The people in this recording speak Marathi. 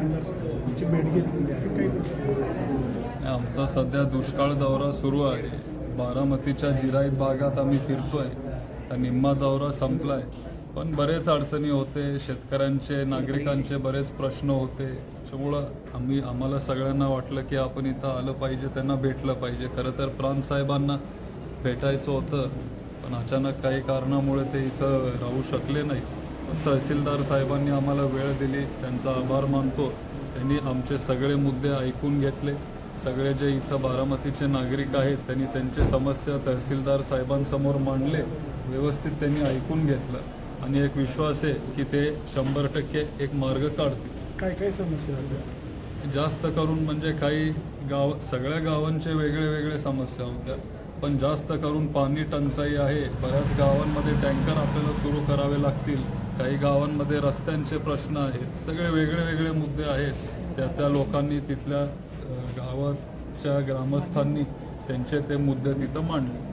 तहसीलदारची भेट घेतलेली आहे, काही गोष्टी? आमचा सध्या दुष्काळ दौरा सुरू आहे. बारामतीच्या जिरायत भागात आम्ही फिरतोय. निम्मा दौरा संपला आहे, पण बरेच अडचणी होते. शेतकऱ्यांचे, नागरिकांचे बरेच प्रश्न होते. त्याच्यामुळं आम्हाला सगळ्यांना वाटलं की आपण इथं आलं पाहिजे, त्यांना भेटलं पाहिजे. खरं तर प्रांत साहेबांना भेटायचं होतं, पण अचानक काही कारणामुळे ते इथं राहू शकले नाही. पण तहसीलदार साहेबांनी आम्हाला वेळ दिली, त्यांचा आभार मानतो. त्यांनी आमचे सगळे मुद्दे ऐकून घेतले. सगळे जे इथं बारामतीचे नागरिक आहेत त्यांनी त्यांचे समस्या तहसीलदार साहेबांसमोर मांडले. व्यवस्थित त्यांनी ऐकून घेतलं आणि एक विश्वास आहे की ते 100% एक मार्ग काढतील. काय काय समस्या होत्या? जास्त करून म्हणजे काही सगळ्या गावांचे वेगळे वेगळे समस्या होत्या, पण जास्त करून पाणी टंचाई आहे. बऱ्याच गावांमध्ये टँकर आपल्याला सुरू करावे लागतील. काही गावांमध्ये रस्त्यांचे प्रश्न आहेत. सगळे वेगळे वेगळे मुद्दे आहेत. त्या लोकांनी तिथल्या गावाच्या ग्रामस्थांनी त्यांचे ते मुद्दे तिथं मांडले.